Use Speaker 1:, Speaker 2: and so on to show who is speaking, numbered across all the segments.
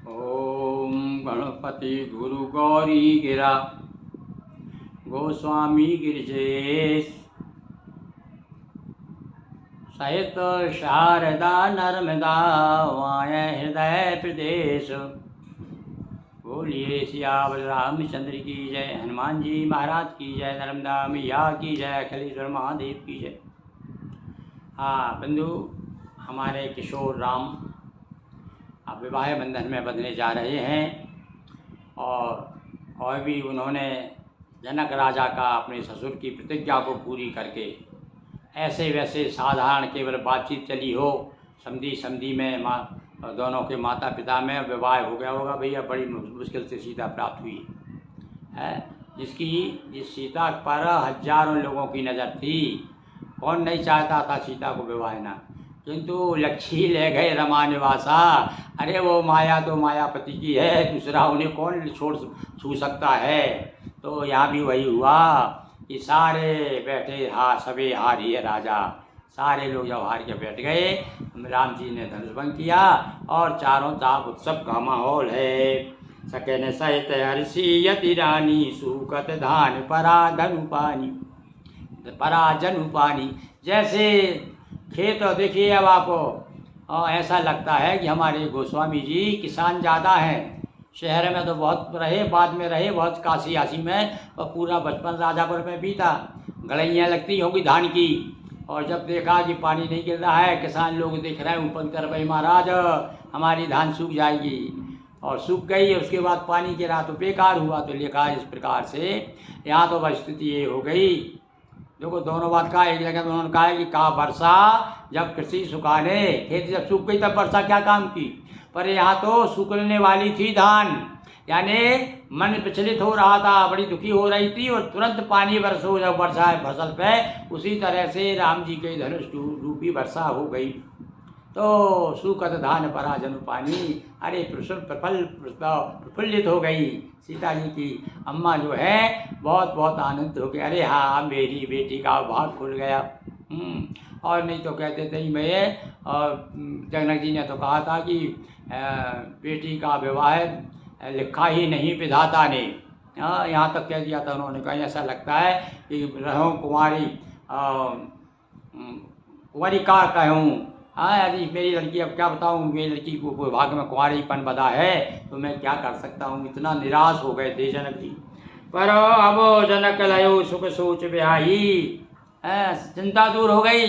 Speaker 1: ओम गणपति गुरु गौरी गिरा गोस्वामी गिरिजेश सहित शारदा नर्मदा वाय हृदय प्रदेश। बोलिए सियावर रामचंद्र की जय, हनुमान जी महाराज की जय, नर्मदा मैया की जय, अखिलेश्वर महादेव की जय। हाँ बंधु, हमारे किशोर राम अब विवाह बंधन में बंधने जा रहे हैं और भी उन्होंने जनक राजा का अपने ससुर की प्रतिज्ञा को पूरी करके ऐसे वैसे साधारण केवल बातचीत चली हो, समधी में दोनों के माता पिता में विवाह हो गया होगा। भैया बड़ी मुश्किल से सीता प्राप्त हुई है, जिस सीता पर हजारों लोगों की नज़र थी। कौन नहीं चाहता था सीता को विवाह ना, किंतु लक्ष्मी ले गए रमा निवासा। अरे वो माया तो मायापति की है, दूसरा उन्हें कौन छू सकता है। तो यहाँ भी वही हुआ कि सारे बैठे सबे हारी है राजा। सारे लोग जब हार के बैठ गए, राम जी ने धनुष भंग किया और चारों तरफ उत्सव का माहौल है। सकन सहित हर्षि यति रानी सुकत धान पराधनु पानी। जैसे खेत देखिए अब आप, ऐसा लगता है कि हमारे गोस्वामी जी किसान ज़्यादा हैं। शहर में तो बहुत रहे, बाद में रहे बहुत काशी आशी में, और पूरा बचपन राजापुर में बीता। गड़ैयाँ लगती होंगी धान की, और जब देखा कि पानी नहीं गिर रहा है, किसान लोग देख रहे हैं ऊपर कर भाई महाराज हमारी धान सूख जाएगी, और सूख गई। उसके बाद पानी गिरा तो बेकार हुआ। तो लिखा इस प्रकार से यहाँ तो बस स्थिति ये हो गई। देखो दोनों बात कहा, एक जगह उन्होंने कहा है कि वर्षा जब कृषि सुखाने, खेती जब सूख गई तब वर्षा क्या काम की। पर यहाँ तो सूखने वाली थी धान, यानी मन विचलित हो रहा था, बड़ी दुखी हो रही थी, और तुरंत पानी बरसो जब वर्षा है फसल पे, उसी तरह से राम जी के धनुष रूपी वर्षा हो गई। तो सूखत धान पराधनु पानी। अरे प्रफुल्लित हो गई सीता जी की अम्मा जो है, बहुत बहुत आनंद हो गया। अरे हाँ मेरी बेटी का भाग खुल गया। और नहीं तो कहते थे मैं, और जनक जी ने तो कहा था कि बेटी का विवाह लिखा ही नहीं विधाता ने। यहाँ तक कह दिया था उन्होंने। कहीं ऐसा लगता है कि रहूं कुंवारी का कहूँ। हाँ यदि मेरी लड़की, अब क्या बताऊँ, मेरी लड़की को भाग्य में कुंवारीपन बधा है तो मैं क्या कर सकता हूँ। इतना निराश हो गए थे जनक जी। पर अब जनक लयो सुख सोच ब्याही, चिंता दूर हो गई,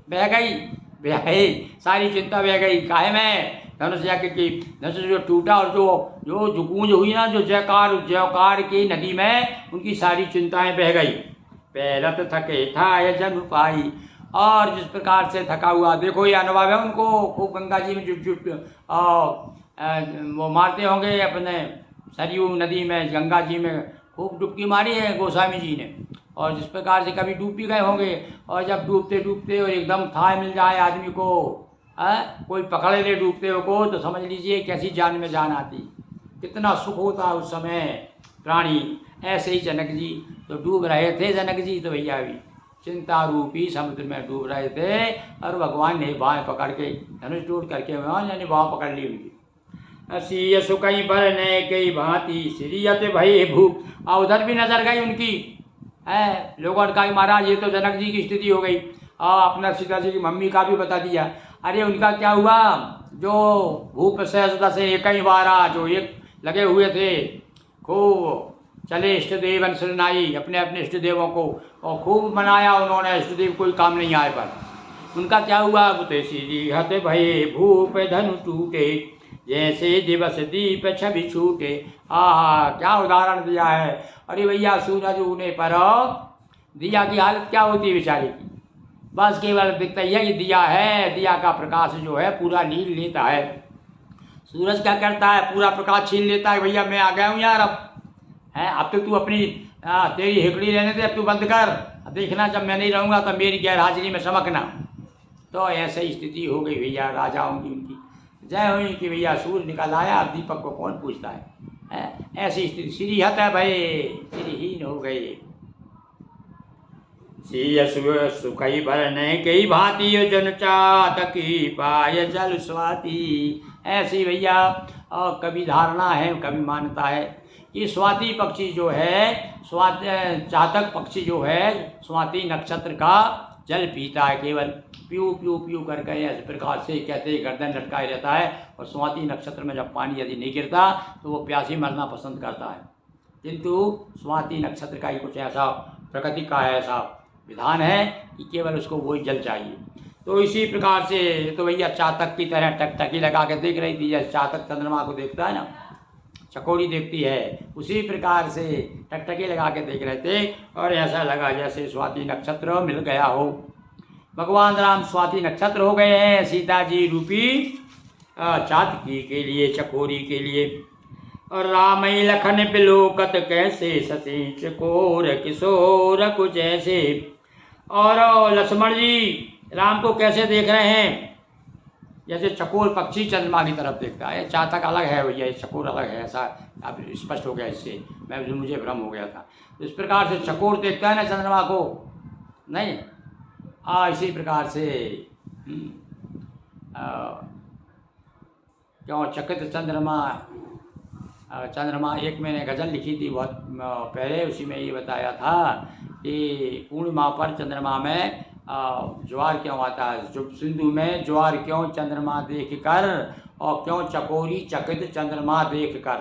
Speaker 1: बह गई सारी चिंता बह गई। काहे में धनुष जाके की धनुष जो टूटा, और जो गूंज हुई ना, जो जयकार की नदी में, उनकी सारी चिंताएं बह गई। पैरत थके था जन पाई। और जिस प्रकार से थका हुआ, देखो ये अनुभव है उनको, खूब गंगा जी में जुट वो मारते होंगे अपने सरयू नदी में, गंगा जी में खूब डुबकी मारी है गोस्वामी जी ने। और जिस प्रकार से कभी डूब भी गए होंगे, और जब डूबते डूबते और एकदम थाह मिल जाए आदमी को, कोई पकड़ ले डूबते हो को, तो समझ लीजिए कैसी जान में जान आती, कितना सुख होता उस समय प्राणी। ऐसे ही जनक जी तो डूब रहे थे। जनक जी तो भैया भी चिंता रूपी समुद्र में डूब रहे थे, और भगवान ने बाँह पकड़ के धनुष टूट करके यानी बाँह पकड़ ली उनकी। असी सुकई पर ने कई भांति श्रीयत भय भूप। और उधर भी नजर गई उनकी, है लोगों ने कहा महाराज ये तो जनक जी की स्थिति हो गई। अपना सीता जी की मम्मी का भी बता दिया। अरे उनका क्या हुआ, जो भूप सहजता से एक ही बारा जो एक लगे हुए थे, खूब चले इष्ट देव शरणाई, अपने अपने इष्ट देवों को, और खूब मनाया उन्होंने। इष्ट देव कोई काम नहीं आए, पर उनका क्या हुआ, बुते श्री हत भये भूप धनु टूटे, जैसे दिवस दीप छवि छूटे। क्या उदाहरण दिया है। अरे भैया सूरज उगने पर दिया की हालत क्या होती है बेचारे की, बस केवल दिखता ही है कि दिया है, दिया का प्रकाश जो है पूरा नील लेता है। सूरज क्या करता है, पूरा प्रकाश छीन लेता है। भैया मैं आ गया हूँ यार, अब तो तू अपनी तेरी हिकड़ी लेने दे, अब तू बंद कर, देखना जब मैं नहीं रहूँगा तो मेरी गैर हाजिरी में चमकना। तो ऐसे ही स्थिति हो गई भैया राजाओं की। उनकी जय हुई कि भैया सूर्य निकल आया, अब दीपक को कौन पूछता है। ऐसी स्थिति श्री हत है भाई, श्रीहीन हो गए। सुखई भरने कई भांति जन चातकी पाय जल स्वाति। ऐसी भैया कभी धारणा है, कभी मान्यता है कि स्वाति पक्षी जो है, चातक पक्षी जो है स्वाति नक्षत्र का जल पीता है, केवल प्यू प्यू प्यू करके इस प्रकार से कहते गर्दन लटकाए रहता है। और स्वाति नक्षत्र में जब पानी यदि नहीं गिरता तो वो प्यासी मरना पसंद करता है, किंतु स्वाति नक्षत्र का ही कुछ ऐसा प्रकृति का ऐसा विधान है कि केवल उसको वही जल चाहिए। तो इसी प्रकार से तो भैया चातक की तरह टकटकी लगा के देख रही थी, जैसे चातक चंद्रमा को देखता है ना, चकोरी देखती है, उसी प्रकार से टकटकी लगा के देख रहे थे। और ऐसा लगा जैसे स्वाति नक्षत्र मिल गया हो। भगवान राम स्वाति नक्षत्र हो गए हैं सीता जी रूपी चातकी के लिए, चकोरी के लिए। और राम लखन बिलोकत कैसे, सती चकोर किशोर कुछ ऐसे। और लक्ष्मण जी राम को कैसे देख रहे हैं, जैसे चकोर पक्षी चंद्रमा की तरफ देखता है। चातक अलग है भैया, चकोर अलग है, ऐसा अब स्पष्ट हो गया इससे, मुझे भ्रम हो गया था। तो इस प्रकार से चकोर देखता है ना चंद्रमा को, नहीं इसी प्रकार से क्यों चकित चंद्रमा एक मैंने गज़ल लिखी थी बहुत पहले, उसी में ये बताया था कि पूर्णिमा पर चंद्रमा में ज्वार क्यों आता है, जो सिंधु में ज्वार क्यों चंद्रमा देख कर, और क्यों चकोरी चकित चंद्रमा देख कर।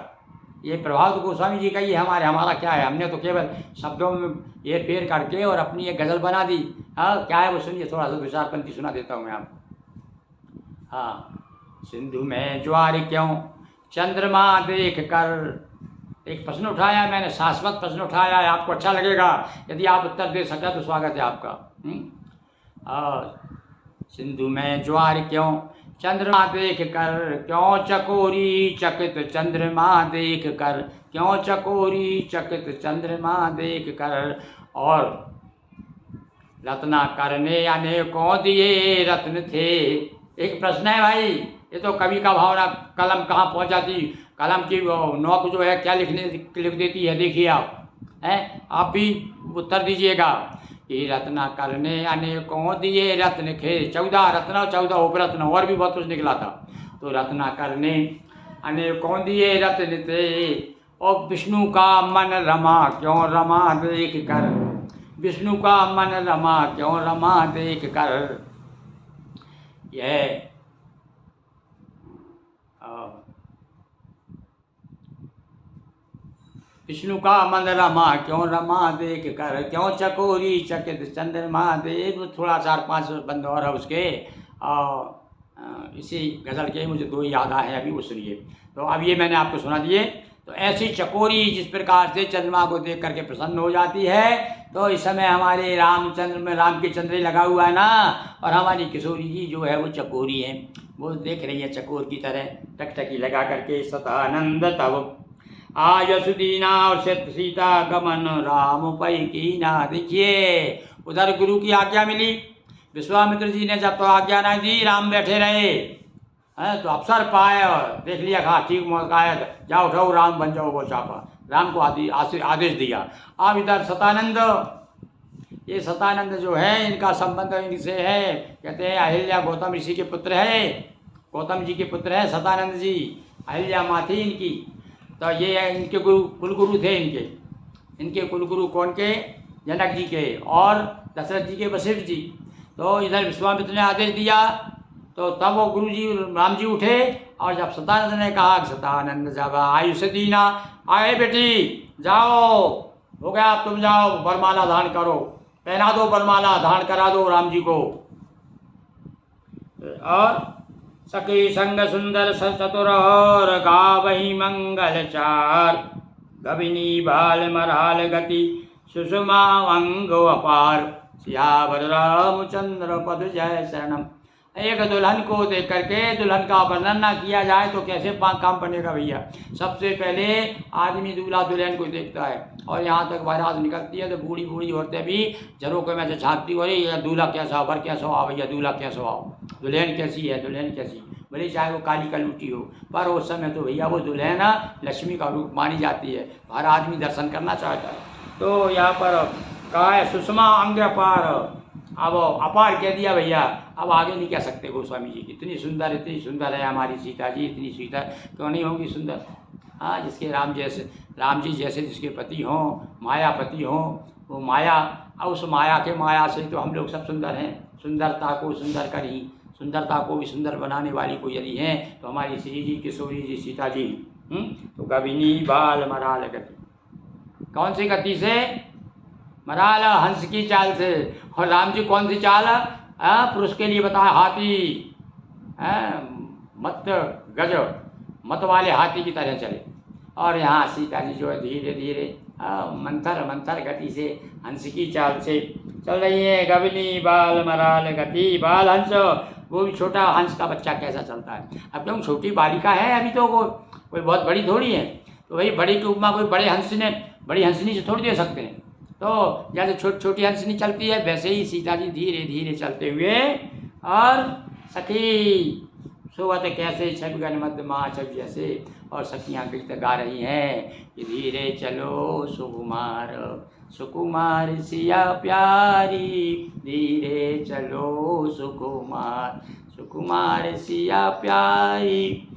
Speaker 1: ये प्रभात गोस्वामी जी का ही हमारा क्या है, हमने तो केवल शब्दों में ये फेर करके और अपनी एक गज़ल बना दी। क्या है वो सुनिए, थोड़ा सा विचार पंक्ति सुना देता हूँ मैं आपको। सिंधु में ज्वार क्यों चंद्रमा देख कर, एक प्रश्न उठाया मैंने, शाश्वत प्रश्न उठाया है, आपको अच्छा लगेगा यदि आप उत्तर दे सके तो स्वागत है आपका। सिंधु में ज्वार क्यों चंद्रमा देख कर, क्यों चकोरी चकित चंद्रमा देख कर, क्यों चकोरी चकित चंद्रमा देख कर। और रत्ना करने अनेकों दिए रत्न थे। एक प्रश्न है भाई, ये तो कवि का भावना, कलम कहाँ पहुँच जाती, कलम की नोक जो है क्या लिख देती है, देखिए आप भी उत्तर दीजिएगा कि रत्ना करने अनेकों दिए रत्न थे। 14 रत्न, 14 उपरत्न, और भी बहुत कुछ निकला था। तो रत्ना करने अनेकों दिए रत्न थे, और विष्णु का मन रमा क्यों रमा देख कर, विष्णु का मन रमा क्यों रमा देख कर। यह विष्णु का मन रमा क्यों रमा देख कर, क्यों चकोरी चकित चंद्रमा देख। थोड़ा 4-5 बंद और है उसके, इसी गज़ल के मुझे 2 याद आए हैं अभी, वो सुनिए। तो अब ये मैंने आपको सुना दिए। तो ऐसी चकोरी जिस प्रकार से चंद्रमा को देख करके प्रसन्न हो जाती है, तो इस समय हमारे रामचंद्र में राम के चंद्र लगा हुआ है ना, और हमारी किशोरी जी जो है वो चकोरी है, वो देख रही है चकोर की तरह टकटकी लगा करके। सतानंद तब आज सुदीना और सीता गमन राम पै कीना। देखिए उधर गुरु की आज्ञा मिली, विश्वामित्र जी ने जब तो आज्ञा नहीं दी, राम बैठे रहे हैं, तो अवसर पाए और देख लिया, कहा ठीक मौका है, जाओ उठाओ राम बन जाओ वो चापा, राम को आदेश दिया। अब इधर सतानंद, ये सतानंद जो है इनका संबंध इनसे है, कहते हैं अहिल्या गौतम ऋषि के पुत्र है, गौतम जी के पुत्र हैं सतानंद जी, अहिल्या माँ थी इनकी। तो ये इनके कुलगुरु थे, इनके कुलगुरु कौन के, जनक जी के और दशरथ जी के वशिष्ठ जी। तो इधर विश्वामित्र ने आदेश दिया, तो तब वो गुरु जी राम जी उठे, और जब सतानंद ने कहा, सतानंद जब आयुष दीना, आए बेटी जाओ, हो गया अब तुम जाओ, वरमाला धारण करो, पहना दो वरमाला, धारण करा दो राम जी को। और सखी संग सुंदर सचतुर और गावही मंगल चार, गविनी बाल मराल गति सुषमा अंग अपार, सियावर रामचंद्र पद जय शरणम। एक दुल्हन को देख करके दुल्हन का वर्णन ना किया जाए तो कैसे काम बनेगा भैया। सबसे पहले आदमी दूल्हा दुल्हन को देखता है, और यहाँ तक बारात निकलती है तो बूढ़ी बूढ़ी औरतें भी झरोखे में से झाँकती हो रही है, दूल्हा कैसा, वर कैसा हो भैया, दूल्हा कैसा हो, दुल्हन कैसी है, दुल्हन कैसी, भले चाहे वो काली कलूटी हो, पर उस समय तो भैया वो दुल्हन लक्ष्मी का रूप मानी जाती है, हर आदमी दर्शन करना चाहता है। तो यहाँ पर कहा है सुषमा अंग पार, अब अपार कह दिया भैया, अब आगे नहीं कह सकते गोस्वामी जी। इतनी सुंदर है हमारी सीता जी, इतनी सीता क्यों नहीं होगी सुंदर। हाँ, जिसके राम जी जैसे जिसके पति हों, मायापति हों, वो माया, और उस माया के माया से तो हम लोग सब सुंदर हैं। सुंदरता को सुंदर कर ही, सुंदरता को भी सुंदर बनाने वाली कोई यदि हैं तो हमारी श्री जी, किशोरी जी, सीता जी। तो गविनी बाल मराल गति, कौन सी गति से? मराल, हंस की चाल से। और राम जी कौन सी चाल? पुरुष के लिए बताया, हाथी, मत गज, मत वाले हाथी की तरह चले। और यहाँ सीता जी जो है धीरे धीरे मंथर मंथर गति से, हंस की चाल से चल रही है। गविनी बाल मराल गति, बाल हंस, वो भी छोटा हंस का बच्चा कैसा चलता है। अब क्यों, छोटी बालिका है अभी तो, कोई बहुत बड़ी थोड़ी है। तो भाई बड़ी की उपमा कोई बड़ी हंसनी से थोड़ी दे सकते हैं। तो जैसे छोटी हंसनी चलती है, वैसे ही सीता जी धीरे धीरे चलते हुए, और सखी सोवत कैसे छविगन मध्य महाछव जैसे, और सखियाँ गीत गा रही हैं कि धीरे चलो सुकुमार, सुकुमार सिया प्यारी, धीरे चलो सुकुमार, सुकुमार सिया प्यारी।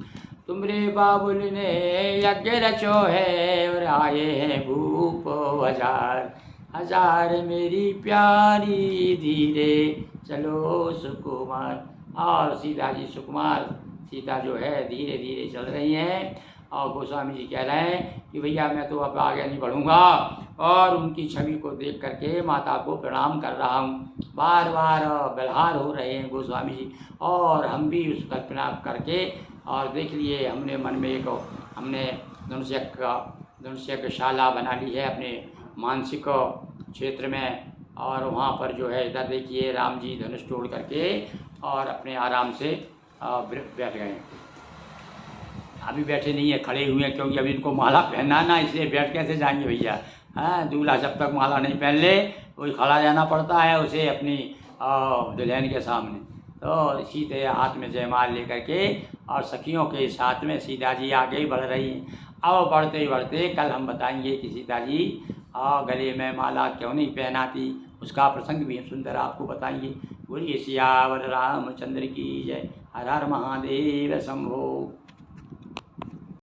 Speaker 1: तुमरे बाबुल ने यज्ञ रचो है, और आए हैं भूप हजार, हजार मेरी प्यारी, धीरे चलो सुकुमार। और सीता जी सुकुमार, सीता जो है धीरे धीरे चल रही हैं। और गोस्वामी जी कह रहे हैं कि भैया मैं तो अब आगे नहीं बढ़ूँगा, और उनकी छवि को देख करके माता को प्रणाम कर रहा हूँ। बार बार बलहार हो रहे हैं गोस्वामी जी, और हम भी उस कल्पना करके और देख लिए, हमने मन में एक, हमने धनुष्यशाला बना ली है अपने मानसिक क्षेत्र में। और वहाँ पर जो है इधर देखिए राम जी धनुष तोड़ करके और अपने आराम से बैठ गए। अभी बैठे नहीं है, खड़े हुए हैं, क्योंकि अभी इनको माला पहनाना, इसलिए बैठ कैसे जाएंगे भैया। हाँ, दूल्हा जब तक माला नहीं पहन ले वही खड़ा रहना पड़ता है उसे अपनी दुल्हन के सामने। तो सीधे हाथ में जयमाल लेकर के और सखियों के साथ में सीता जी आगे बढ़ रही हैं। अब बढ़ते बढ़ते कल हम बताएंगे कि सीता जी गले में माला क्यों नहीं पहनाती, उसका प्रसंग भी हम सुंदर आपको बताएंगे। बोलिए सियावर रामचंद्र की जय। हर हर महादेव शंभो।